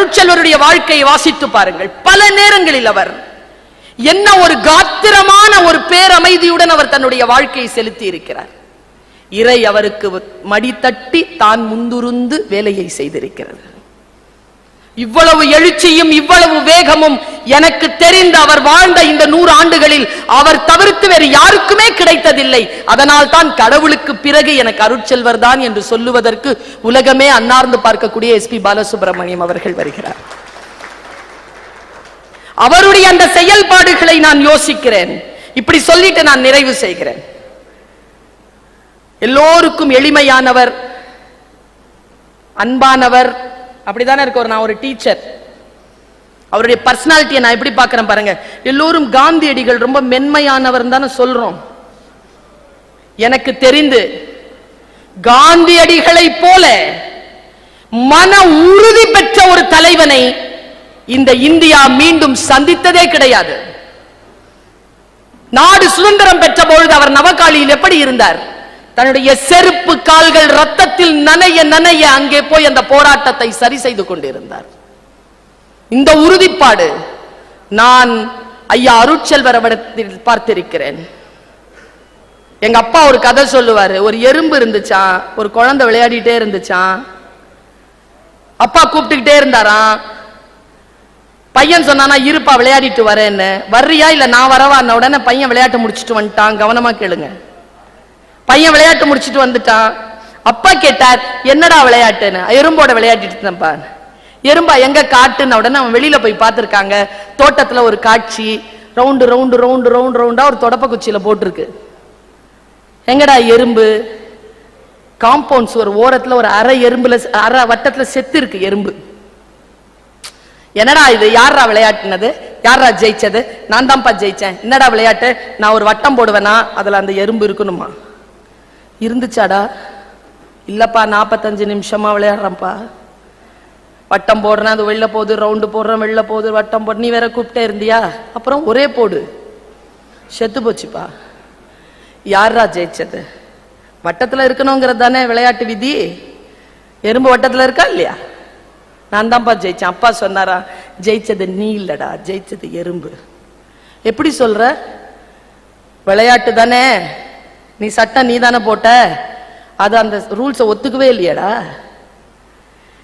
அருட்செல்வருடைய வாழ்க்கையை வாசித்து பாருங்கள். பல நேரங்களில் அவர் என்ன ஒரு காத்திரமான ஒரு பேரமைதியுடன் அவர் தன்னுடைய வாழ்க்கையை செலுத்தி இருக்கிறார். இறை அவருக்கு மடி தட்டி தான் முந்துருந்து வேலையை செய்திருக்கிறது. இவ்வளவு எழுச்சியும் இவ்வளவு வேகமும் எனக்கு தெரிந்த அவர் வாழ்ந்த இந்த 100 ஆண்டுகளில் அவர் தவிர்த்து வேறு யாருக்குமே கிடைத்ததில்லை. அதனால் தான் கடவுளுக்கு பிறகு எனக்கு அருட்செல்வர் தான் என்று சொல்லுவதற்கு உலகமே அன்னார்ந்து பார்க்கக்கூடிய எஸ்பி பாலசுப்ரமணியம் அவர்கள் வருகிறார். அவருடைய அந்த செயல்பாடுகளை நான் யோசிக்கிறேன். இப்படி சொல்லிட்டு நான் நிறைவு செய்கிறேன். எல்லோருக்கும் எளிமையானவர், அன்பானவர், அப்படிதானே இருக்க. நான் ஒரு டீச்சர், அவருடைய பர்சனாலிட்டியை நான் எப்படி பார்க்கிறேன் பாருங்க. எல்லோரும் காந்தியடிகள் ரொம்ப மென்மையானவர் தானே சொல்றோம். எனக்கு தெரிந்து காந்தியடிகளை போல மன உறுதி பெற்ற ஒரு தலைவனை இந்த இந்தியா மீண்டும் சந்தித்ததே கிடையாது. நாடு சுதந்திரம் பெற்ற பொழுது அவர் நவகாளியில் எப்படி இருந்தார்? தன்னுடைய செருப்பு கால்கள் ரத்தத்தில் நனைய நனைய அங்கே போய் அந்த போராட்டத்தை சரி செய்து கொண்டிருந்தார். இந்த உறுதிப்பாடு நான் ஐயா அருட்செல்வர் அவரிடத்தில் பார்த்திருக்கிறேன். எங்க அப்பா ஒரு கதை சொல்லுவாரு. ஒரு எறும்பு இருந்துச்சான், ஒரு குழந்தை விளையாடிட்டே இருந்துச்சான். அப்பா கூப்பிட்டுக்கிட்டே இருந்தாராம். பையன் சொன்னானா, இருப்பா விளையாடிட்டு வரேன்னு. வர்றியா இல்ல நான் வரவான உடனே பையன் விளையாட்டு முடிச்சுட்டு வந்துட்டான். கவனமா கேளுங்க. பையன் விளையாட்டு முடிச்சுட்டு வந்துட்டான். அப்பா கேட்டார், என்னடா விளையாட்டுன்னு. எறும்போட விளையாடிட்டு இருந்தப்பா. எறும்பா எங்க காட்டுன்னு உடனே அவன் வெளியில போய் பார்த்திருக்காங்க. தோட்டத்துல ஒரு காட்சி, ரவுண்டு ரவுண்டு ரவுண்டு ரவுண்டு ரவுண்டா ஒரு தொடப்ப குச்சியில போட்டிருக்கு. எங்கடா எறும்பு? காம்பவுண்ட் சுவர் ஓரத்துல ஒரு அரை எறும்புல அரை வட்டத்துல செத்து இருக்கு எறும்பு. என்னடா இது? யாரா விளையாட்டுனது? யாரா ஜெயிச்சது? நான் தான்ப்பா ஜெயிச்சேன். என்னடா விளையாட்டு? நான் ஒரு வட்டம் போடுவேனா, அதுல அந்த எறும்பு இருக்கணுமா? இருந்துச்சாடா? இல்லப்பா, 45 நிமிஷமா விளையாடுறப்பா. வட்டம் போடுறேன், அது வெளில போகுது. ரவுண்டு போடுறேன், வெளில போகுது. வட்டம் போடு. நீ வேற கூப்பிட்டே இருந்தியா? அப்புறம் ஒரே போடு, செத்து போச்சுப்பா. யாரா ஜெயிச்சது? வட்டத்துல இருக்கணுங்கிறது தானே விளையாட்டு விதி. எறும்பு வட்டத்துல இருக்கா இல்லையா? நான் தான்ப்பா ஜெயிச்சேன். அப்பா சொன்னாரா, ஜெயிச்சது நீ இல்லடா, ஜெயிச்சது எறும்பு. எப்படி சொல்ற? விளையாட்டு தானே, நீ சட்டம் நீ தானே போட்ட, அது அந்த ரூல்ஸை ஒத்துக்கவே இல்லையடா.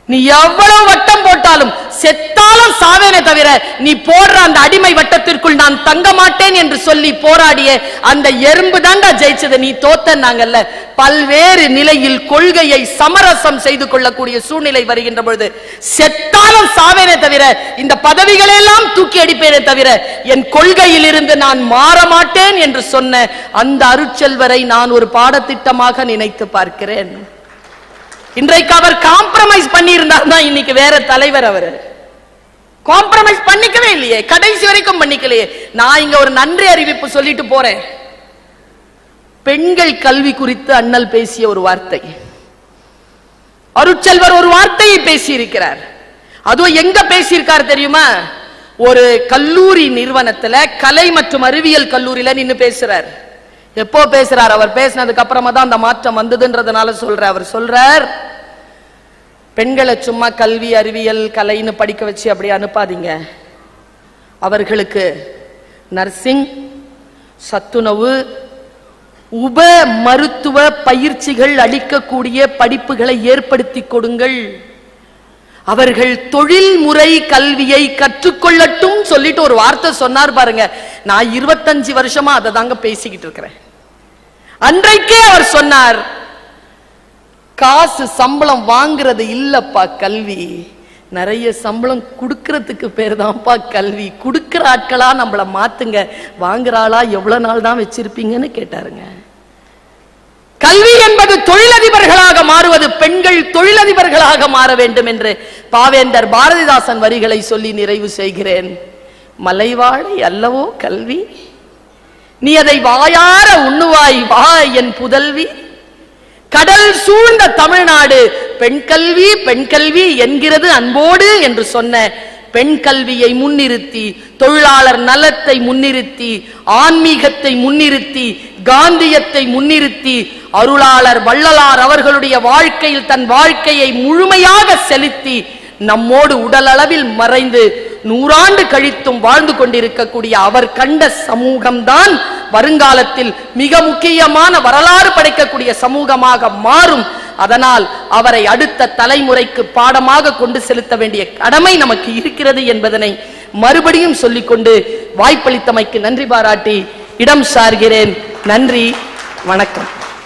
நீ எவ்வளவு வட்டம் போட்டாலும் செத்தாலும் சாவேனே தவிர நீ போடுற அந்த அடிமை வட்டத்திற்குள் நான் தங்க மாட்டேன் என்று சொல்லி போராடிய அந்த எறும்பு தாண்டா ஜெயிச்சது. நீ தோத்தன்னாங்கல்ல. பல்வேறு நிலையில் கொள்கையை சமரசம் செய்து கொள்ளக்கூடிய சூழ்நிலை வருகின்ற பொழுது செத்தாலும் சாவேனே தவிர இந்த பதவிகளை எல்லாம் தூக்கி அடிப்பேனே தவிர என் கொள்கையில் இருந்து நான் மாற மாட்டேன் என்று சொன்ன அந்த அருட்செல்வரை நான் ஒரு பாடத்திட்டமாக நினைத்து பார்க்கிறேன். இன்றைக்கு அவர் காம்ப்ரமைஸ் பண்ணி இருந்தார் தான் இன்னைக்கு வேற தலைவர். அவர் காம்ப்ரமைஸ் பண்ணிக்கவே இல்லையே, கடைசி வரைக்கும் பண்ணிக்கலையே. நான் இங்க ஒரு நன்றி அறிவிப்பு சொல்லிட்டு போறேன். பெண்கள் கல்வி குறித்து அண்ணல் பேசிய ஒரு வார்த்தை, அருட்செல்வர் ஒரு வார்த்தையை பேசி இருக்கிறார். அதுவும் எங்க பேசியிருக்கார் தெரியுமா? ஒரு கல்லூரி நிறுவனத்துல, கலை மற்றும் அறிவியல் கல்லூரியில நின்னு பேசுறார். எப்போ பேசுறார்? அவர் பேசினதுக்கு அப்புறமா தான் அந்த மாற்றம் வந்ததுன்றதுனால சொல்ற. அவர் சொல்றார், பெண்களை சும்மா கல்வி அறிவியல் கலைன்னு படிக்க வச்சு அப்படி அனுப்பாதீங்க. அவர்களுக்கு நர்சிங், சத்துணவு, உப மருத்துவ பயிற்சிகள் அளிக்கக்கூடிய படிப்புகளை ஏற்படுத்தி கொடுங்கள். அவர்கள் தொழில்முறை கல்வியை கற்றுக்கொள்ளட்டும் சொல்லிட்டு ஒரு வார்த்தை சொன்னார் பாருங்க. நான் 25 வருஷமா அதை தாங்க பேசிக்கிட்டு இருக்கிறேன். அன்றைக்கே அவர் சொன்னார், காசு சம்பளம் வாங்குறது இல்லப்பா கல்வி, நிறைய சம்பளம் கொடுக்கறதுக்கு பேர் தான்ப்பா கல்வி. கொடுக்கிற ஆட்களா நம்மள மாத்துங்க, வாங்குற ஆளா எவ்வளவு நாள் தான் வச்சிருப்பீங்கன்னு கேட்டாருங்க. கல்வி என்பது தொழிலதிபர்களாக மாறுவது, பெண்கள் தொழிலதிபர்களாக மாற வேண்டும் என்று பாவேந்தர் பாரதிதாசன் வரிகளை சொல்லி நிறைவு செய்கிறேன். மலைவாழை அல்லவோ கல்வி, நீ அதை வாயார உண்ணுவாய் வா என் புதல்வி. கடல் சூழ்ந்த தமிழ்நாடு பெண் கல்வி பெண் கல்வி என்கிறது அன்போடு என்று சொன்ன பெண் கல்வியை முன்னிறுத்தி, தொழிலாளர் நலத்தை முன்னிறுத்தி, ஆன்மீகத்தை முன்னிறுத்தி, காந்தியத்தை முன்னிறுத்தி, அருளாளர் வள்ளலார் அவர்களுடைய வாழ்க்கையில் தன் வாழ்க்கையை முழுமையாக செலுத்தி நம்மோடு உடலளவில் மறைந்து 100 ஆண்டு கழித்தும் வாழ்ந்து கொண்டிருக்கக்கூடிய அவர் கண்ட சமூகம்தான் வருங்காலத்தில் மிக முக்கியமான வரலாறு படைக்கக்கூடிய சமூகமாக மாறும். அதனால் அவரை அடுத்த தலைமுறைக்கு பாடமாக கொண்டு செலுத்த வேண்டிய கடமை நமக்கு இருக்கிறது என்பதனை மறுபடியும் சொல்லிக்கொண்டு வாய்ப்பளித்தமைக்கு நன்றி பாராட்டி இடம் சார்கிறேன். நன்றி, வணக்கம்.